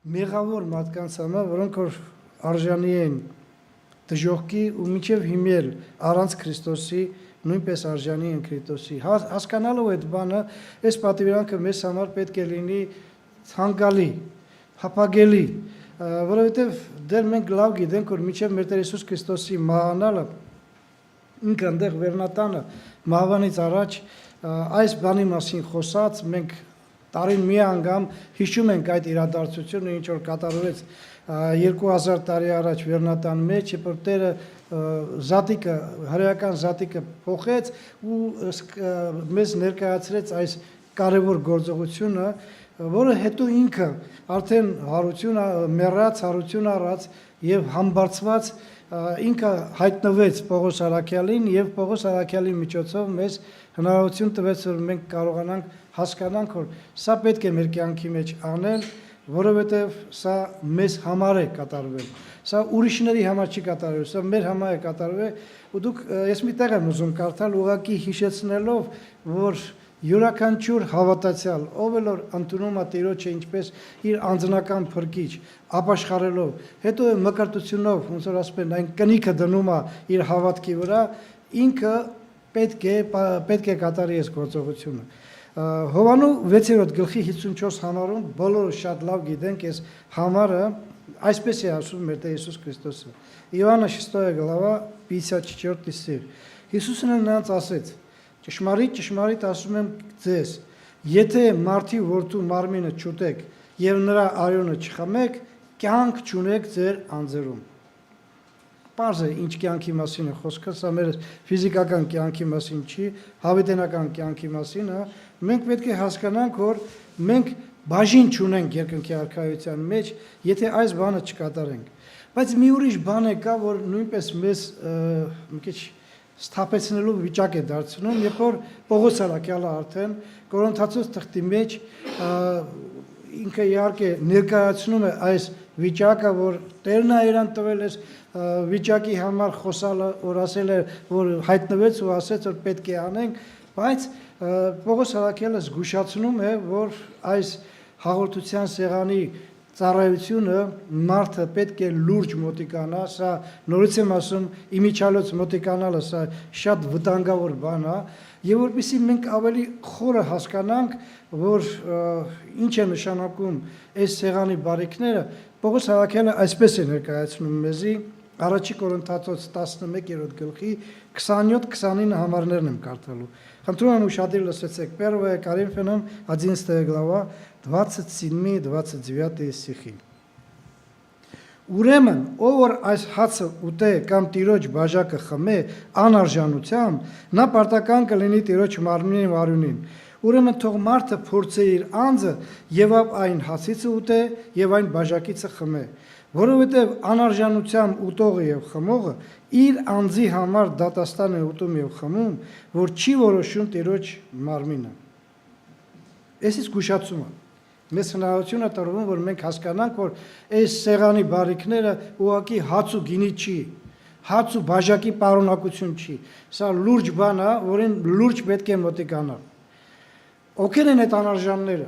մեղավոր մարդկանց համար, որոնք որ արժանի են դժոխքի ու մինչև հիմել առանց Քրիստոսի նույնպես արժանի են Քրիստոսի։ Հասկանալով այդ բանը, այս պատվիրանքը մեզ համար պետք է լինի ցանկալի, հապագելի, որովհետև դեռ մենք լավ գիտենք, որ մինչև մեր Տեր Հիսուս Քրիստոսի մահանալը ինքը այնտեղ վերնատանը մահվանից առաջ այս բանի մասին խոսած մենք տարին մի անգամ հիշում ենք այդ իրադարձությունը, ինչ որ կատարվեց 2000 տարի առաջ վերնատան մեջ, երբ որ Տերը զատիկը, հրեական զատիկը փոխեց ու մեզ ներկայացրեց այս կարևոր գործողությունը, որը հետո ինքը արդեն հարություն մեռած, հարություն առած եւ համբարձված ինքը հայտնվեց Պողոս Արաքյալին եւ Պողոս Արաքյալի միջոցով մեզ հնարավորություն տվեց, որ մենք կարողանանք հասկանանք, որ սա պետք է մեր կյանքի մեջ անել, որովհետև սա մեզ համար է կատարվել, սա ուրիշների համար չի կատարվել, սա մեր համար է կատարվել, ու դուք ես մի տեղ եմ ուզում կարդալ ուղղակի հիշեցնելով, որ յուրաքանչյուր հավատացյալ, ով էլ որ ընդունում է Տիրոջը ինչպես իր անձնական փրկիչ, ապաշխարելով, հետո մկրտությունով, ոնց որ ասում են, այն կնիքը դնում է իր հավատքի վրա, ինքը պետք է կատարի այս գործողությունը։ Հովանու 6-րդ գլխի 54 համարում բոլորը շատ լավ գիտենք այս համարը, այսպես է ասում մեր Տեր Հիսուս Քրիստոսը։ Իոաննա 6 глава 54 стих։ Հիսուսն նրանց ասեց. Ճշմարիտ ասում եմ ձեզ, եթե մարդի որդու մարմինը չուտեք եւ նրա արյունը չխմեք, կյանք չունեք ձեր անձերում։ Պարզ է ինչ կյանքի մասին է խոսքը, սա մեր ֆիզիկական կյանքի մասին չի, հավիտենական կյանքի մասին է։ Մենք պետք է հասկանանք, որ մենք բաժին չունենք երկնքի արքայության մեջ, եթե այս բանը չկատարենք։ Բայց մի ուրիշ բան է կա, որ նույնպես մեզ մի քիչ սթափեցնելու վիճակ է դարձնում, երբ որ Պողոս Արաքյալը արդեն Կորինթացոց թղթի մեջ ինքը իհարկե ներկայացնում է այս վիճակը, որ Տերն է իրան տվել այս վիճակի համար խոսալը, որ ասել է, որ հայտնվեց ու ասեց, որ պետք է անենք, բայց Պողոս Արաքյալը զգուշացնում է, որ այս հաղորդության սեղանի ծառայությունը մարդը պետք է լուրջ մոտիկանա, սա նորից եմ ասում, իմիջիալոց մոտիկանալը սա շատ վտանգավոր բան է, եւ որպեսզի մենք ավելի խորը հասկանանք, որ ինչ է նշանակում այս սեղանի բարիքները, Պողոս Արաքյալը այսպես է ներկայացնում մեզի Առաջի Կորինթացոց 11-րդ գլխի 27-29 համարներն եմ կարդալու։ Խնդրում եմ ուշադիր լսեցեք։ Первое Коринфянам 11 глава 27-29 стихи։ Ուրեմն, ով որ այս հացը ուտե կամ տիրոջ բաժակը խմե անարժանությամբ, նա պարտական կլինի տիրոջ մարմնին ու արյունին։ Ուրեմն թող մարդը փորձե իր անձը եւ այն հացիցը ուտե եւ այն բաժակիցը խմե, որովհետեւ անարժանությամբ ուտողը եւ խմողը իր անձի համար դատաստան է ուտում եւ խմում, որ չի որոշում տիրոջ մարմինը։ Այս զգուշացումը մեզ հնարավորություն է տրվում, որ մենք հասկանանք, որ այս սեղանի բարիքները ուղղակի հաց ու գինի չի, հաց ու բաժակի պարունակություն չի։ Սա լուրջ բան է, որին լուրջ պետք է մոտիկանալ։ Ովքեր են այդ անարժանները։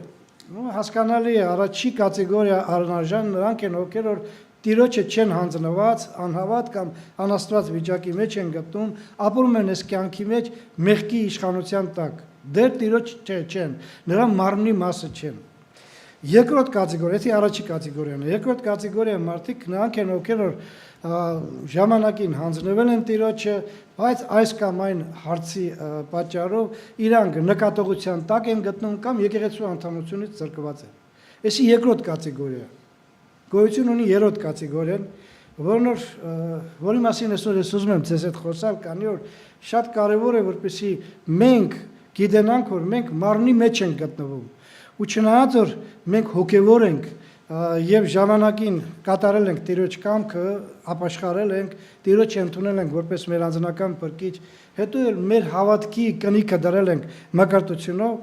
Հասկանալի է, առաջի կատեգորիա անարժան նրանք են, ովքեր որ Տիրոջը չեն հանձնված, անհավատ կամ անաստված վիճակի մեջ են գտնում, ապրում են այս կյանքի մեջ մեղքի իշխանության տակ։ Դեռ Տիրոջ չեն, նրա մարմնի մասը չեն։ Երկրորդ կատեգորիա, եթե առաջի կատեգորիան է, երկրորդ կատեգորիա մարդիկ նրանք են, ովքեր որ ժամանակին հանձնվել են Տիրոջը, բայց այս կամ այն հարցի պատճառով իրանք նկատողության տակ են գտնում կամ եկեղեցու անդամությունից զրկված են։ Էսի երկրորդ կատեգորիա։ Գոյություն ունի երրորդ կատեգորիան, որի մասին այսօր ես ուզում եմ ձեզ հետ խոսալ, քանի որ շատ կարևոր է, որպեսզի մենք գիտենանք, որ մենք մարմնի մեջ ենք գտնվում, ու չնայած որ մենք հոգևոր ենք եւ ժամանակին կատարել ենք Տիրոջ կամքը, ապաշխարել ենք, Տիրոջը ընդունել ենք որպես մեր անձնական փրկիչ, հետո էլ մեր հավատքի կնիքը դրել ենք մկրտությունով,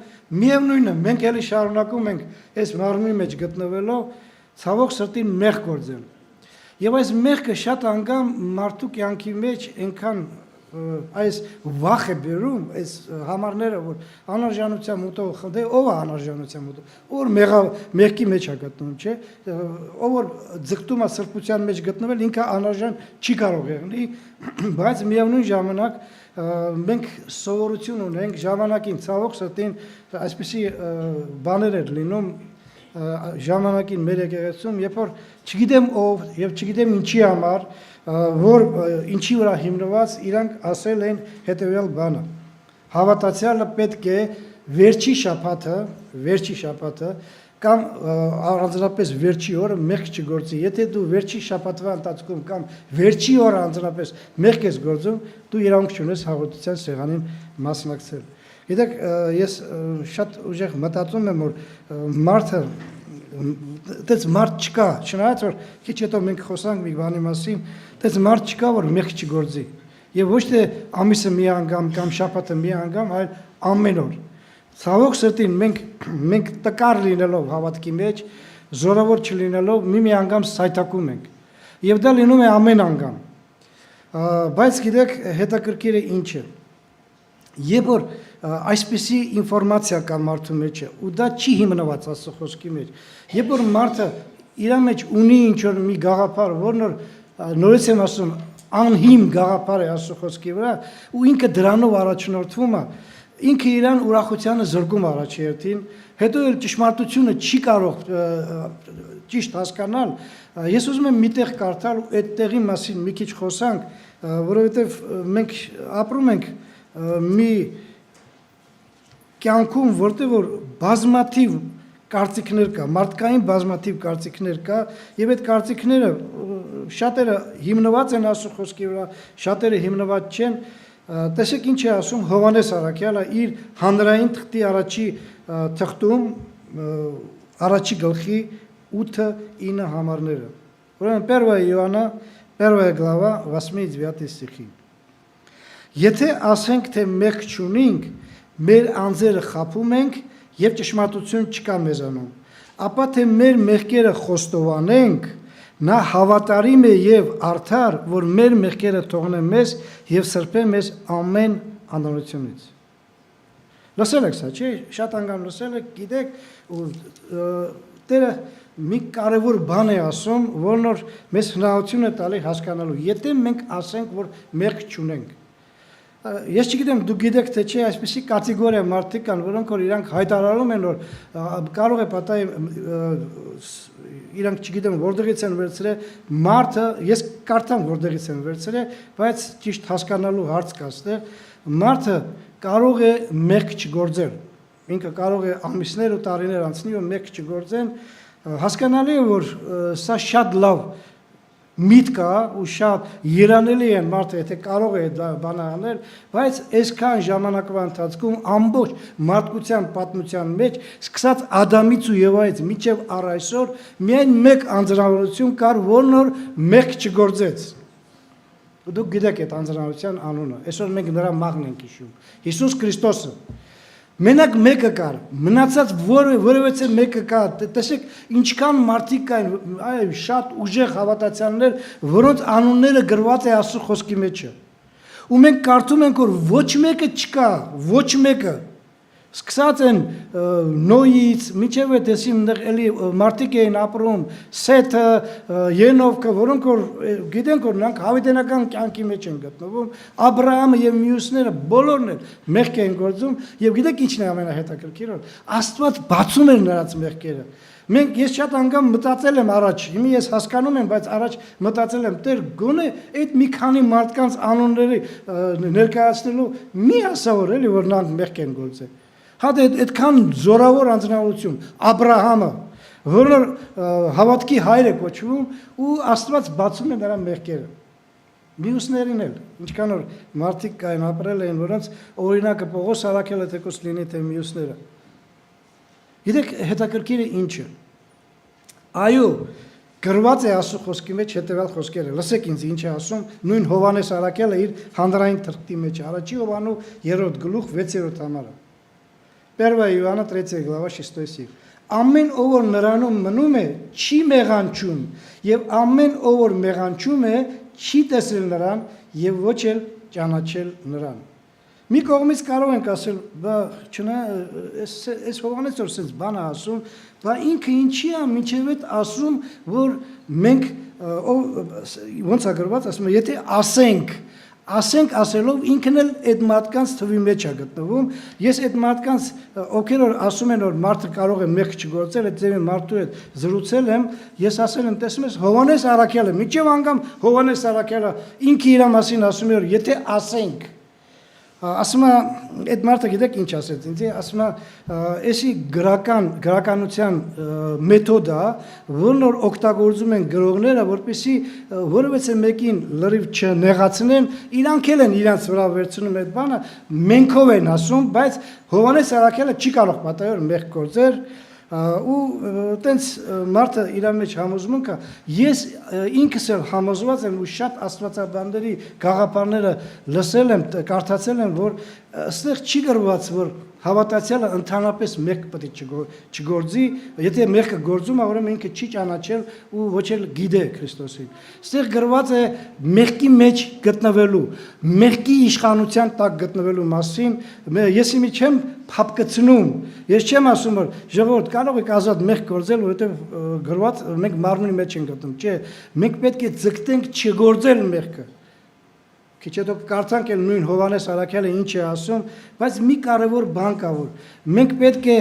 միևնույնն է, մենք ելի շարունակում ենք այս մարմնի մեջ գտնվելով ցավոք սրտին մեղք գործել։ Եվ այս մեղքը շատ անգամ մարդու կյանքի մեջ այնքան այս վախ է բերում, այս համարները, որ անարժանության մուտով խնդե, ով է անարժանության մուտով, որ մեղքի մեջ է գտնում, չէ, ով որ ձգտում է սրբության մեջ գտնվել, ինքը անարժան չի կարող եղնի, բայց միևնույն ժամանակ մենք սովորություն ունենք ժամանակին, ցավոք սրտին, այսպիսի բաներ էր լինում ժամանակին մեր եկեղեցում, երբ որ չգիտեմ ով եւ չգիտեմ ինչի համար, որ ինչի վրա հիմնված իրանք ասել են հետեւյալ բանը. Հավատացյալը պետք է վերջի շաբաթը կամ առանձնապես վերջի օրը մեղք չգործի։ Եթե դու վերջի շաբաթվա ընթացքում կամ վերջի օրը առանձնապես մեղք ես գործում, դու իրավունք չունես հաղորդության սեղանին մասնակցել։ Գիտեք, ես շատ ուժեղ մտածում եմ, որ մարդը դες մարդ չկա, չնայած որ քիչ հետո մենք խոսանք մի բանի մասին, դες մարդ չկա, որ մեղք չգործի։ Եվ ոչ թե ամիսը մի անգամ կամ շաբաթը մի անգամ, այլ ամեն օր։ Ցավոք սրտին մենք տկար լինելով հավատքի մեջ, զորավոր չլինելով մի անգամ սայթակում ենք։ Եվ դա լինում է ամեն անգամ։ Բայց գիտեք, հետաքրքիրը ինչ է։ Երբ որ այսպիսի ինֆորմացիա կա մարդու մեջ ու դա չի հիմնված Աստծո խոսքի մեջ, երբ որ մարդը իր մեջ ունի ինչ-որ մի գաղափար, որն նորից եմ ասում, անհիմ գաղափար է Աստծո խոսքի վրա, ու ինքը դրանով առաջնորդվում է, ինքը իրան ուրախությանը զրկում առաջ երթին, հետո էլ ճշմարտությունը չի կարող ճիշտ հասկանալ, ես ուզում եմ միտեղ կարդալ ու այդ տեղի մասին մի քիչ խոսանք, որովհետև մենք ապրում ենք մի կյանքում, որտեղ որ բազմաթիվ կարծիքներ կա, մարդկային բազմաթիվ կարծիքներ կա, եւ այդ կարծիքները շատերը հիմնված են Աստծո խոսքի վրա, շատերը հիմնված չեն։ Տեսեք ինչ է ասում Հովհաննես Առաքյալը իր հանրային թղթի առաջի թղթում առաջի գլխի 8-9 համարները։ Ուրեմն 1 Иоанна 1 глава 8-9 стихи։ Եթե ասենք, թե մեղք չունենք, մեր անձերը խաբում ենք եւ ճշմարտություն չկա մեզանում, ապա թե մեր մեղքերը խոստովանենք, նա հավատարիմ է եւ արդար, որ մեր մեղքերը թողնե մեզ եւ սրբե մեզ ամեն անօրությունից։ Լսել եք սա, չէ՞, շատ անգամ լսել եք, գիտեք, Տերը մի կարևոր բան է ասում, որն որ մեզ հնարավորություն է տալի հասկանալու։ Եթե մենք ասենք, որ մեղք չունենք, ես չգիտեմ, դուք գիտեք թե չէ, այսպիսի կատեգորիա մարդիկ կան, որոնք որ իրանք հայտարարում են, որ կարող է պատահի իրանք չգիտեմ որտեղից են վերցրել, մարդը, ես կարդամ որտեղից են վերցրել, բայց ճիշտ հասկանալու հարց կա այստեղ, մարդը կարող է մեղք չգործել, ինքը կարող է ամիսներ ու տարիներ անցնի ու մեղք չգործեն, հասկանալի է, որ սա շատ լավ միտք է ու շատ երանելի են մարդը, եթե կարող է դա բանը անել, բայց այսքան ժամանակվա ընթացքում ամբողջ մարդկության պատմության մեջ, սկսած Ադամից ու Եվայից մինչև առ այսօր, միայն մեկ անձնավորություն կար, որն որ մեղք չգործեց։ Դուք գիտեք այդ անձնավորության անունը, այսօր մենք նրա մահն ենք հիշում, Հիսուս Քրիստոսը։ Մենակ մեկը կար, մնացած որևէ մեկը կար, տեսեք ինչքան մարդիկ կային, շատ ուժեղ հավատացյալներ, որոնց անունները գրված է Աստծո խոսքի մեջ։ Ու մենք կարդում ենք, որ ոչ մեկը չկա, ոչ մեկը։ Սկսած են Նոյից, մինչև տեսիմ էլի մարդիկ էին ապրում, Սեթը, Ենովքը, որոնք որ գիտենք, որ նրանք հավիտենական կյանքի մեջ են գտնվում, Աբրահամը եւ մյուսները բոլորն էլ մեղք են գործում, եւ գիտեք ինչն է ամենահետաքրքիրը, Աստված բացում էր նրանց մեղքերը։ Ես շատ անգամ մտածել եմ առաջ, հիմա ես հասկանում եմ, բայց առաջ մտածել եմ, Տեր, գոնե այդ մի քանի մարդկանց անունների ներկայացնելու մի ասավոր էլի, որ նրանք մեղք են գործել։ Հատ այդքան զորավոր անձնավորություն, Աբրահամը, որը հավատքի հայր է կոչվում, ու Աստված բացում է նրա մեղքերը։ Մյուսներին էլ, ինչքան որ մարդիկ կային ապրել են, որոնց օրինակը Պողոս Առաքյալը թեկուզ լինի թե մյուսները։ Գիտեք, հետաքրքիրը ինչ է։ Այո, գրված է Աստծո խոսքի մեջ հետևյալ խոսքերը։ Լսեք ինձ ինչ է ասում նույն Հովհաննես Առաքյալը իր հանրային թղթի մեջ, առաջի Հովանու 3 գլուխ 6-րդ համարը։ 1 Иоанна 3 глава 6 стих. Ամեն ով որ նրանում մնում է, չի մեղանչում, եւ ամեն ով որ մեղանչում է, չի տեսել նրան եւ ոչ էլ ճանաչել նրան։ Մի կողմից կարող ենք ասել, բա չնա այս Հովհաննես որ ասեց բան ասում, բա ինքը ինչի է մինչև այդ ասում, որ մենք ոնց է գրված, ասում է, եթե ասենք ասելով ինքն էլ այդ մարդկանց թվի մեջ է գտնվում, ես այդ մարդկանց ովքեր որ ասում են որ մարդը կարող է մեղք չգործել, այդ ձևի մարդու հետ զրուցել եմ, ես ասել եմ, տեսնում ես Հովհաննես Առաքյալը, միջև անգամ Հովհաննես Առաքյալը ինքը իր մասին ասում է որ եթե ասենք ասում է այդ մարդը գիտեք ինչ ասեց ինձ ասում է էսի գրականության մեթոդը որն որ օգտագործում են գրողները որպեսզի որևէ մեկին լրիվ չնեղացնեն իրանք էլ են իրանց վրա վերցնում այդ բանը մենքով են ասում բայց Հովհաննես Առաքյալը չի կարող պատահել մեղք գործել ու տենց մարդը իր մեջ համոզմունքը ես ինքս էլ համոզված եմ ու շատ աստվածաբանների գաղափարները լսել եմ կարդացել եմ որ այստեղ չի գրված որ հավատացյալը ընդհանրապես մեղք պետք է չգործի եթե մեղքը գործում է ուրեմն ինքը չի ճանաչել ու ոչ էլ գիտե Քրիստոսին այստեղ գրված է մեղքի մեջ գտնվելու մեղքի իշխանության տակ գտնվելու մասին ես իմի չեմ փապկցնում ես չեմ ասում որ ժողովուրդ կարող եք ազատ մեղք գործել որովհետև գրված մենք մարմնի մեջ ենք գտնում չէ մենք պետք է ձգտենք չգործել մեղքը Քիչ հետո կարծանք էլ նույն Հովհաննես Առաքյալը ինչ է ասում, բայց մի կարևոր բան կա որ մենք պետք է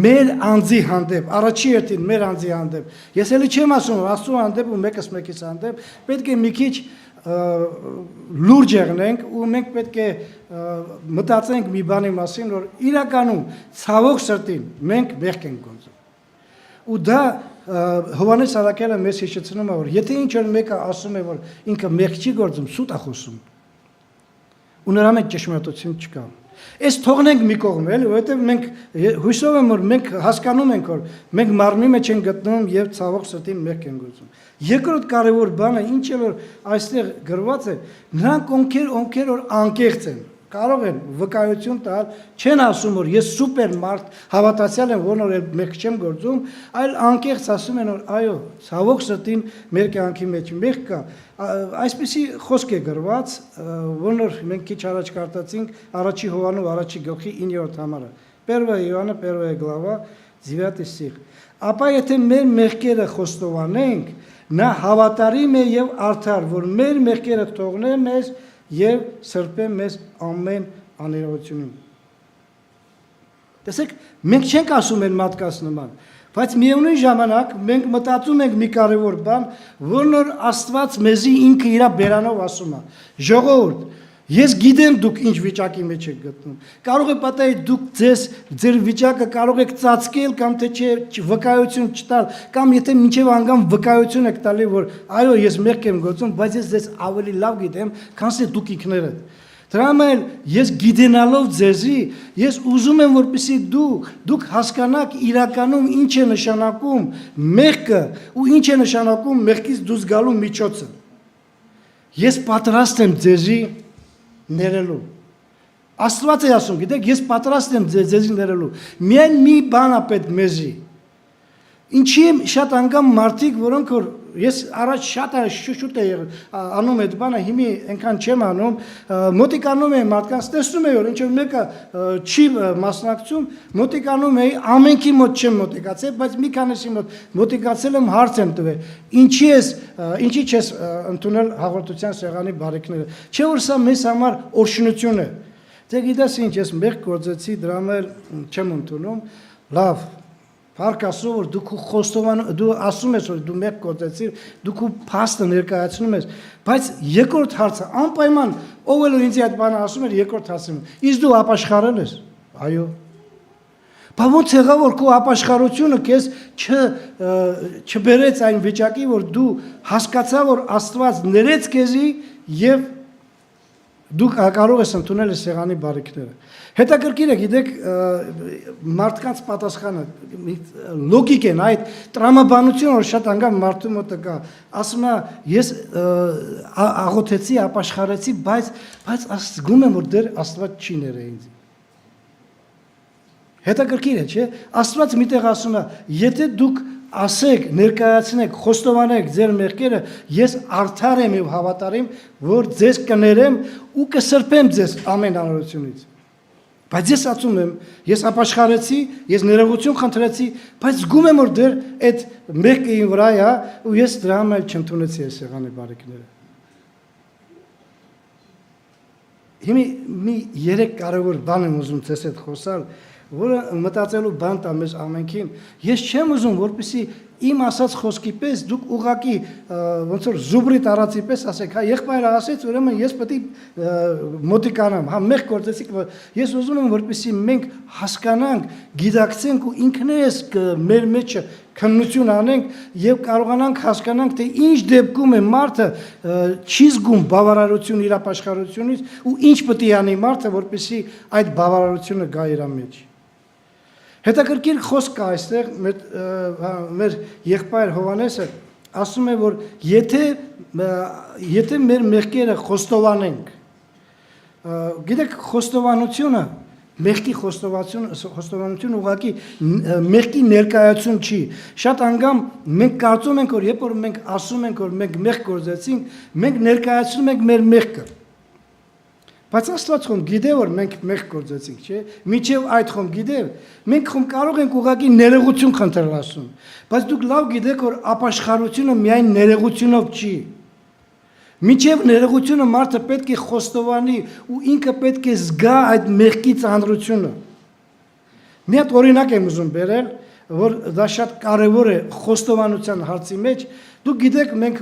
մեր անձի հանդեպ, առաջի հերթին մեր անձի հանդեպ, ես էլի չեմ ասում Աստծո հանդեպ ու մեկս մեկից հանդեպ, պետք է մի քիչ լուրջ եղնենք ու մենք պետք է մտածենք մի բանի մասին, որ իրականում ցավոք սրտին մենք մեղք ենք գործում։ Ու դա Հովհաննես Առաքյալը մեզ հիշեցնում է որ եթե ինչ որ մեկը ասում է որ ինքը մեղք չի գործում, սուտ է խոսում։ Ու նրա մեջ ճշմարտություն չկա։ Այս թողնենք մի կողմ, էլի, որովհետև մենք հույսով եմ որ մենք հասկանում ենք որ մենք մարմնի մեջ ենք գտնվում եւ ցավոք սրտին մեղք ենք գործում։ Երկրորդ կարևոր բանը ինչ է որ այստեղ գրված է, նրանք ովքեր որ անկեղծ են կարող են վկայություն տալ, չեն ասում որ ես սուպեր մարդ հավատացյալ եմ, որն որ մեղք չեմ գործում, այլ անկեղծ ասում են որ այո, ցավոք սրտին մեր կյանքի մեջ մեղք կա։ Այսպեսի խոսք է գրված, որն որ մենք քիչ առաջ կարդացինք առաջի Հովհաննու առաջի գլխի 9-րդ համարը։ 1 Հովհաննե 1 глава 9 стих։ Ապա եթե մեր մեղքերը խոստովանենք, նա հավատարիմ է եւ արդար, որ մեր մեղքերը թողնե մեզ եւ սրբե մեզ ամեն աներողությունում։ Տեսեք, մենք չենք ասում են մարդկանց նման, բայց միևնույն ժամանակ մենք մտածում ենք մի կարևոր բան, որն որ Աստված մեզի ինքը իր բերանով ասում է։ Ժողովուրդ, ես գիտեմ դուք ինչ վիճակի մեջ եք գտնում։ Կարող է պատահի դուք ձեր վիճակը կարող եք ծածկել կամ թե չէ վկայություն չտալ, կամ եթե մինչև անգամ վկայություն եք տալի, որ այո, ես մեղք եմ գործում, բայց ես ձեզ ավելի լավ գիտեմ, քան թե դուք ինքներդ։ Դրա համար ես գիտենալով ձեզի, ես ուզում եմ որպեսզի դուք հասկանաք իրականում ինչ է նշանակում մեղքը ու ինչ է նշանակում մեղքից դուրս գալու միջոցը։ Ես պատրաստ եմ ձեզի ներելու։ Աստված է ասում, գիտեք, ես պատրաստ եմ ձեզի ներելու։ Միայն մի բան է պետք մեզի։ Ինչի եմ շատ անգամ մարդիկ, որոնք որ ես առաջ շուտ է անում այդ բանը, հիմի այնքան չեմ անում, մոտիկանում եմ մարդկանց, տեսնում եմ որ ինչ որ մեկը չի մասնակցում, մոտիկանում եմ, ամենքի մոտ չեմ մոտիկացել, բայց մի քանիսի մոտ մոտիկացել եմ, հարց եմ տվել, ինչի չես ընդունել հաղորդության սեղանի բարիքները։ Չէ որ սա մեզ համար օրհնություն է։ Դե գիտես ինչ, ես մեղք գործեցի, դրա համար չեմ ընդունում, լավ Փառք Աստծո, որ դու ասում ես, որ դու մեղք գործեցիր, դու քո փաստը ներկայացնում ես, բայց երկրորդ հարցը անպայման ով էլ ինձ այդ բանը ասում էր, երկրորդ հարցը, իսկ դու ապաշխարել ես։ Այո։ Բայց ո՞նց եղավ, որ քո ապաշխարությունը քեզ չբերեց այն վիճակի, որ դու հասկացա, որ Աստված ներեց քեզի եւ դու կարող ես ընդունել սեղանի բարիքները։ Հետաքրքիր է, գիտեք, մարդկանց պատասխանը լոգիկ են, այդ տրամաբանությունը, որ շատ անգամ մարդու մոտ կա, ասում է, ես աղոթեցի, ապաշխարեցի, բայց զգում եմ, որ դեռ Աստված չի ները ինձ։ Հետաքրքիր է, չէ՞, Աստված միտեղ ասում է, եթե դուք ասեք, ներկայացնեք, խոստովանեք ձեր մեղքերը, ես արդար եմ եւ հավատարիմ, որ ձեզ կներեմ ու կսրբեմ ձեզ ամեն անօրությունից։ Բայց ես ասում եմ, ես ապաշխարեցի, ես ներողություն խնդրեցի, բայց զգում եմ, որ դեռ այդ մեղքը իմ վրա է ու ես դրա համար չընդունեցի այս եղանի բարիքները։ Հիմա մի երեք կարևոր բան եմ ուզում ձեզ հետ խոսալ, որը մտածելու բան տա մեզ ամենքին։ Ես չեմ ուզում, որպեսզի իմ ասած խոսքի պես դուք ուղղակի ոնց որ զուբրի տարածի պես ասեք, հա եղբայրը ասեց, ուրեմն ես պետք է մոտիկանամ, հա մեղ գործեցիք, ես ուզում եմ, որպեսզի մենք հասկանանք, գիտակցենք ու ինքներս մեր մեջը քննություն անենք եւ կարողանանք հասկանանք, թե ինչ դեպքում է մարդը չի զգում բավարարություն իր ապաշխարությունից ու ինչ պետք է անի մարդը, որպեսզի այդ բավարարությունը գա իր մեջ։ Հետաքրքիր խոսք կա այստեղ մեր եղբայր Հովհաննեսը ասում է, որ եթե մեր մեղքերը խոստովանենք, գիտեք, խոստովանությունը, մեղքի խոստովանություն ուղղակի մեղքի ներկայացում չի։ Շատ անգամ մենք կարծում ենք, որ երբ որ մենք ասում ենք, որ մենք մեղք գործեցինք, մենք ներկայացնում ենք մեր մեղքը։ Բայց Աստված խոմ գիտե, որ մենք մեղք գործեցինք, չէ՞։ Միջև այդ խոմ գիտե, մենք խոմ կարող ենք ուղղակի ներողություն խնդրել Աստծուն։ Բայց դուք լավ գիտեք, որ ապաշխարությունը միայն ներողությունով չի։ Միջև ներողությունը մարդը պետք է խոստովանի ու ինքը պետք է զգա այդ մեղքի ծանրությունը։ Մի հատ օրինակ եմ ուզում բերել, որ դա շատ կարևոր է խոստովանության հարցի մեջ։ Դուք գիտեք, մենք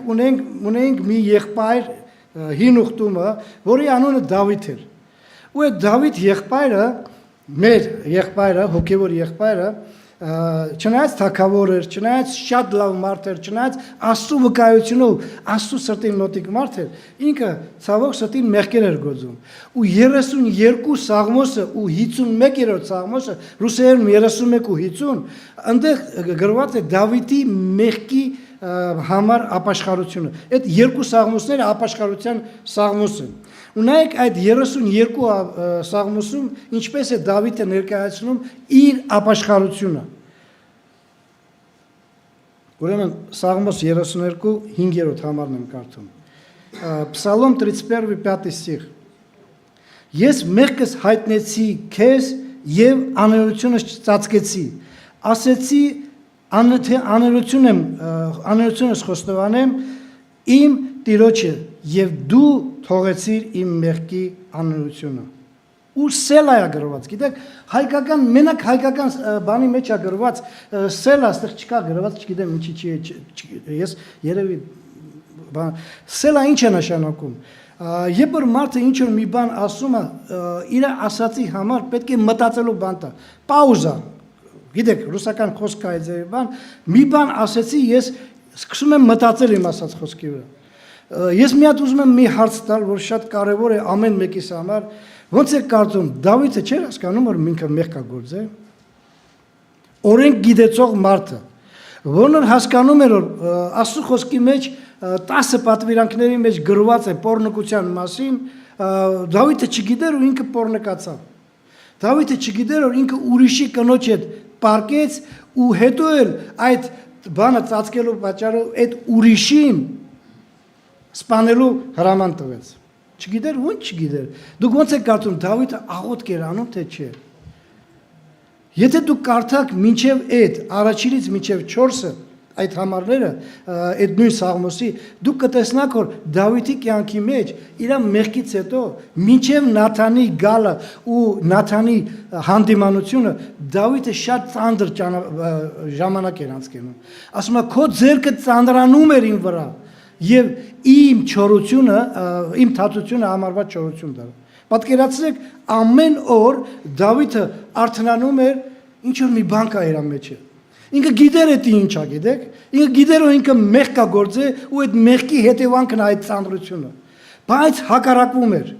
ունենք մի եղբայր հին ուխտումը, որի անունը Դավիթ էր։ Ու այդ Դավիթ եղբայրը, մեր եղբայրը, հոգևոր եղբայրը, չնայած թագավոր էր, չնայած շատ լավ մարդ էր, չնայած Աստծո վկայությունով, Աստծո սրտին մոտիկ մարդ էր, ինքը ցավոք սրտին մեղքեր էր գործում։ Ու 32 Սաղմոսը ու 51-րդ Սաղմոսը, ռուսերեն 31 ու 50, այնտեղ գրված է Դավիթի մեղքի համար ապաշխարությունը։ Այդ երկու սաղմոսները ապաշխարության սաղմոս են։ Ու նայեք այդ 32 սաղմոսում ինչպես է Դավիթը ներկայացնում իր ապաշխարությունը։ Ուրեմն Սաղմոս 32 5-րդ համարն եմ կարդում։ Պսալոմ 31-5 ստիղ։ Ես մեղքս հայտնեցի քեզ եւ անօրությունս ծածկեցի։ Ասեցի անօրությունս խոստովանեմ իմ Տիրոջը եւ դու թողեցիր իմ մեղքի անօրությունը։ Ու սելա է գրված, գիտեք, հայկական, մենակ հայկական բանի մեջ է գրված, սելա այստեղ չկա գրված, չգիտեմ ինչի չի, ես երևի սելա ինչ է նշանակում։ Երբ որ մարդը ինչ որ մի բան ասում է, իր ասածի համար պետք է մտածելու բան տա, պաուզա։ Գիտեք, ռուսական խոսք կա այդ բան, մի բան ասեցի, ես սկսում եմ մտածել իմ ասած խոսքի վրա։ Ես մի հատ ուզում եմ մի հարց տալ, որ շատ կարևոր է ամեն մեկիս համար, ոնց է կարծում, Դավիթը չէր հասկանում, որ ինքը մեղք է գործել։ Օրենք գիտեցող մարդը, որն հասկանում էր, որ Աստծո խոսքի մեջ 10 պատվիրանքների մեջ գրված է պոռնկության մասին, Դավիթը չգիտեր ու ինքը պոռնկացավ։ Դավիթը չգիտեր, որ ինքը ուրիշի կնոջ հետ պարկեց ու հետո էլ այդ բանը ծածկելու պատճառով այդ ուրիշին սպանելու հրաման տվեց։ Չգիտեր, ո՞նց չգիտեր։ Դուք ո՞նց եք կարծում, Դավիթը աղոթք էր անում, թե չէ։ Եթե դուք կարդաք մինչև այդ առաջինից մինչև 4-ը այդ համարները, այդ նույն Սաղմոսի, դուք կտեսնաք, որ Դավիթի կյանքի մեջ իր մեղքից հետո մինչև Նաթանի գալը ու Նաթանի հանդիմանությունը Դավիթը շատ ծանր ժամանակ էր անցկանում։ Ասում է, քո ձեռքը ծանրանում էր իմ վրա եւ իմ չորությունը, իմ թաթությունը համարված չորություն դարձավ։ Պատկերացրեք, ամեն օր Դավիթը արթնանում էր, ինչ որ մի բան կա իր մեջ։ Ինքը գիտեր էդի ինչա, գիտեք, ինքը գիտեր որ ինքը մեղք կա գործել ու այդ մեղքի հետևանքն է այդ ծանրությունը, բայց հակառակվում էր։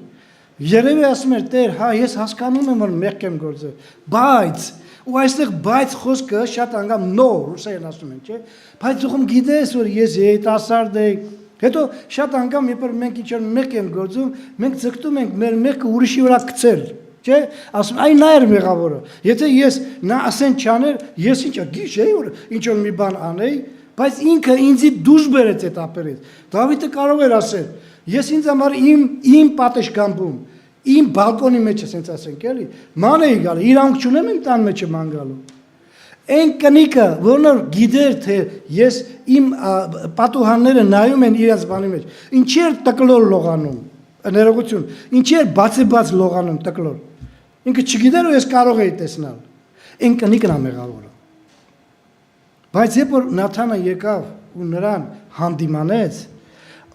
Երևի ասում էր, Տեր, հա, ես հասկանում եմ, որ մեղք եմ գործել, բայց ու այստեղ բայց խոսքը շատ անգամ նո, ռուսերեն ասում են, չէ՞, բայց դու գիտես, որ ես երիտասարդ եմ, հետո շատ անգամ երբ որ մենք ինչ-որ մեղք ենք գործում, մենք ձգտում ենք մեր մեղքը ուրիշի վրա գցել։ չէ, ասում այն նա էր մեղավորը։ Եթե ես նա ասեն չաներ, ես ինչա գիշեի որ ինչ որ մի բան անեի, բայց ինքը ինձի դուրս բերեց այդ ապերից։ Դավիթը կարող էր ասել, ես ինձ համար իմ պատշգամբում, իմ բալկոնի մեջ ասենց ասենք էլի, ման էի գալի, իրանք չունեմ իմ տան մեջը ման գալու։ Այն կնիկը, որն որ գիտեր թե ես իմ պատուհանները նայում են իրաց բանի մեջ, ինչի էր տկլոր լողանում, ներողություն, ինչի էր բացի-բաց լողանում տկլոր։ Ինքը չգիտեր ու ես կարող էի տեսնալ։ Այն կնիկն է մեղավորը։ Բայց երբ որ Նաթանը եկավ ու նրան հանդիմանեց,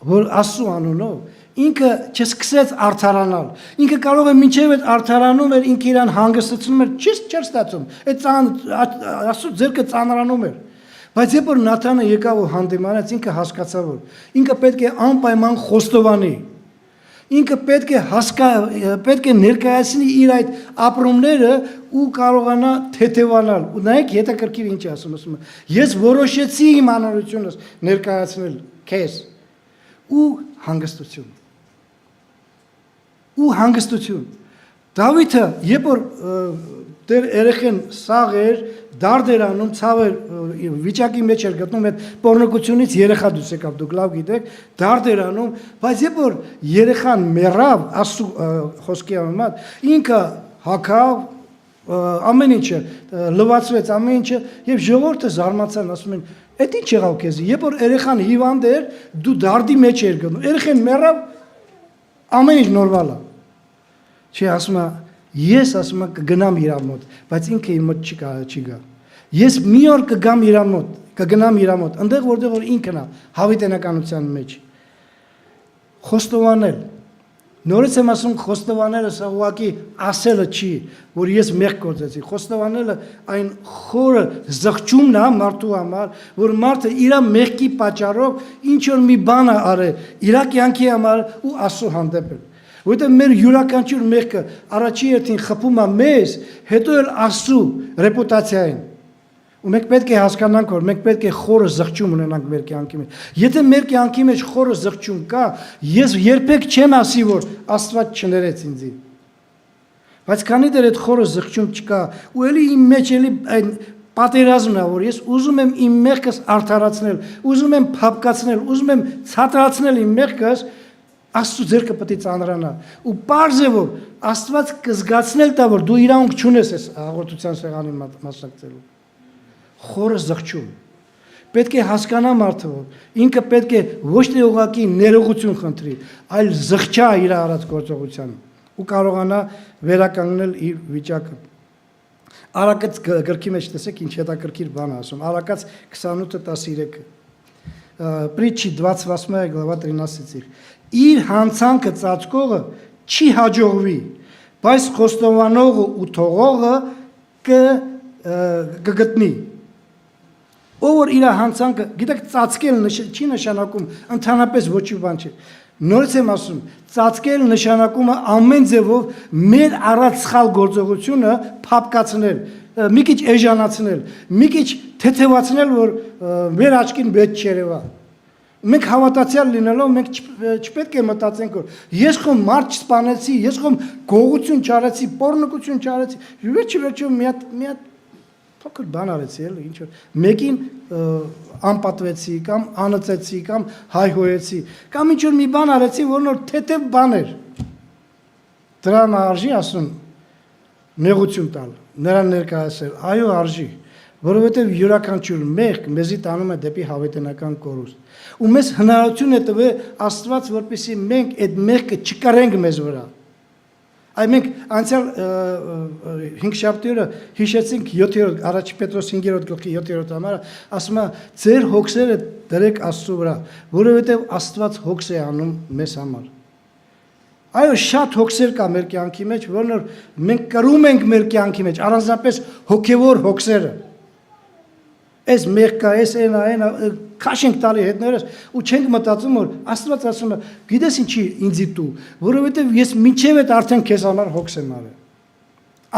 որ Աստծու անունով, ինքը չսկսեց արդարանալ։ Ինքը կարող է մինչև այդ արդարանում էր, ինքը իրան հանգստացնում էր, չէր ստացում։ Այդ Աստծու ձեռքը ծանրանում էր։ Բայց երբ որ Նաթանը եկավ ու հանդիմանեց, ինքը հասկացավ, որ ինքը պետք է անպայման խոստովանի։ Ինքը պետք է ներկայացնի իր այդ ապրումները ու կարողանա թեթևանալ։ Ու նայեք հետաքրքիր ինչ է ասում, ես որոշեցի իմ անորությունս ներկայացնել քեզ ու հանգստություն։ Ու հանգստություն։ Դավիթը, երբ որ դեր երեխեն սաղ էր, դարդ էր անում, ցավ էր վիճակի մեջ էր գտնում այդ պոռնոգությունից երեխա դուրս եկավ, դուք լավ գիտեք, դարդ էր անում, բայց երբ որ երեխան մեռավ, Աստծու խոսքի համեմատ, ինքը հագավ ամեն ինչը լվացվեց, ամեն ինչը եւ ժողովուրդը զարմացան, ասում են, «Էդ ինչ եղավ քեզ»։ Երբ որ երեխան հիվանդ էր, դու դարդի մեջ էր գնում, երեխան մեռավ, ամեն ինչ նորմալ է։ Չի ասում է, ես ասում եմ կգնամ իր մոտ, բայց ինքը իմ մոտ չի գա։ Ես մի օր կգամ իր մոտ, կգնամ իր մոտ, այնտեղ որտեղ որ ինքն է հավիտենականության մեջ։ Խոստովանել։ Նորից եմ ասում, խոստովանելը սա ուղղակի ասելը չի, որ ես մեղք գործեցի։ Խոստովանելը այն խորը զղջումն է մարդու համար, որ մարդը իր մեղքի պատճառով ինչ որ մի բան է արել, իր կյանքի համար ու Աստծո հանդեպ։ Որովհետև մեր յուրաքանչյուր մեղքը առաջի երթին խփում է մեզ, հետո էլ Աստծո ռեպուտացիային։ Ու մենք պետք է հասկանանք, որ մենք պետք է խորը զղջում ունենանք մեր կյանքի մեջ։ Եթե մեր կյանքի մեջ խորը զղջում կա, ես երբեք չեմ ասի, որ Աստված չներեց ինձ։ Բայց քանի դեռ այդ խորը զղջում չկա, ու էլի իմ մեջ էլի այն պատերազմն է, որ ես ուզում եմ իմ մեղքս արդարացնել, ուզում եմ փափկացնել, ուզում եմ ցածրացնել իմ մեղքս, Աստծո ձեռքը պետք է ծանրանա։ Ու պարզ է, որ Աստված կզգացնել տա, որ դու իրանք չունես այս հաղորդության սեղանի մասնակցելու։ Խորը զղջում։ Պետք է հասկանա մարդը, որ ինքը պետք է ոչ թե ուղղակի ներողություն խնդրի, այլ զղջա իր արած գործողությանը ու կարողանա վերականգնել իր վիճակը։ Արակաց գրքի մեջ տեսեք ինչ հետաքրքիր բան ասում։ Արակաց 28:13։ Притчи 28 глава 13 стих. Իր հանցանքը ծածկողը չի հաջողվի, բայց խոստովանողը ու թողողը կգտնի։ Ով որ իր հանցանքը, գիտեք, ծածկել չի նշանակում ընդհանրապես ոչ մի բան չի։ Նորից եմ ասում, ծածկել նշանակում է ամեն ձևով մեր առած սխալ գործողությունը փափկացնել, մի քիչ էժանացնել, մի քիչ թեթևացնել, որ մեր աչքին բեդ չերևա։ Մենք հավատացյալ լինելով մենք չպետք է մտածենք, որ ես խոմ մարդ չսպանեցի, ես խոմ գողություն չարեցի, պոռնոգություն չարեցի, վերջի մի հատ փոքր բան արեցի, էլի ինչ որ մեկին անպատվեցի կամ անըծեցի կամ հայհոյեցի կամ ինչ որ մի բան արեցի, որ նոր թեթև բան էր։ Դրան արժի ասում նեղություն տալ, նրան ներկայացել, այո արժի, որովհետև յուրաքանչյուր մեղք մեզի տանում է դեպի հավիտենական կորուստ։ Ու մեզ հնարավորություն է տվել Աստված, որպեսզի մենք այդ մեղքը չկարենք մեզ վրա։ Այ մենք անցյալ 5 շաբթի հիշեցինք 7-րդ առաջ Պետրոս 5-րդ գլխի 7-րդ համարը, ասում է ձեր հոգսերը դրեք Աստծո վրա, որովհետև Աստված հոգս է անում մեզ համար։ Այո, շատ հոգսեր կա մեր կյանքի մեջ, որոնք մենք կրում ենք մեր կյանքի մեջ, առանձնապես հոգևոր հոգսերը։ Այս մեղքա, այս այն քաշ ենք տալի հետներս ու չենք մտածում, որ Աստված ասում է, գիտես ինչի ինձի տու, որովհետև ես մինչև այդ արդեն քեզ համար հոգս եմ արել։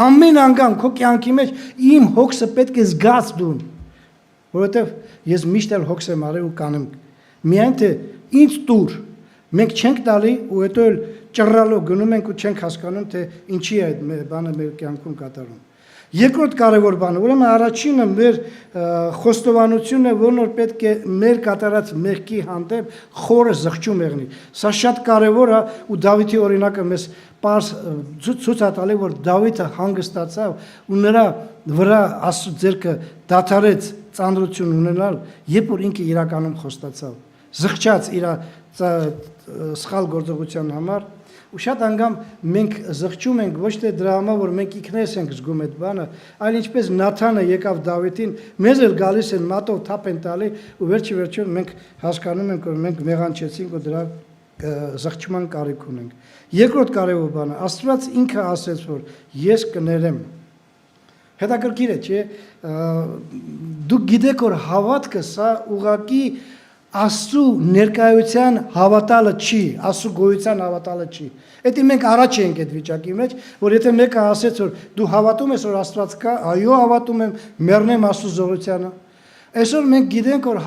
Ամեն անգամ քո կյանքի մեջ իմ հոգսը պետք է զգաս դուն, որովհետև ես միշտ էլ հոգս եմ արել ու կանեմ։ Միայն թե ինձ տուր, մենք չենք տալի ու հետո էլ ճռռալով գնում ենք ու չենք հասկանում, թե ինչի է այդ բանը մեր կյանքում կատարում։ Երկրորդ կարևոր բանը, ուրեմն առաջինը մեր խոստովանությունն է, որն որ պետք է մեր կատարած մեղքի հանդեպ խորը զղջում եղնի։ Սա շատ կարևոր է ու Դավիթի օրինակը մեզ պարզ ցույց է տալի, որ Դավիթը հանգստացավ ու նրա վրա Աստծո ձեռքը դադարեց ծանրություն ունենալ, երբ որ ինքը իրականում խոստացավ, զղջաց իր սխալ գործողության համար։ Ու շատ անգամ մենք զղջում ենք ոչ թե դրա համար, որ մենք ինքներս ենք զգում այդ բանը, այլ ինչպես Նաթանը եկավ Դավիթին, մեզ էլ գալիս են մատով թափ են տալի ու վերջի մենք հասկանում ենք, որ մենք մեղանչեցինք ու դրա զղջման կարիք ունենք։ Երկրորդ կարևոր բանը, Աստված ինքը ասեց, որ ես կներեմ։ Հետաքրքիր է, չէ՞, դուք գիտեք, որ հավատքը սա ուղղակի Աստծո ներկայության հավատալը չի, Աստծո գոյության հավատալը չի։ Դա մենք առաջ ենք այդ վիճակի մեջ, որ եթե մեկը ասեց, որ դու հավատում ես, որ Աստված կա, այո, հավատում եմ, մեռնեմ Աստծո զորությանը։ Այսօր մենք գիտենք, որ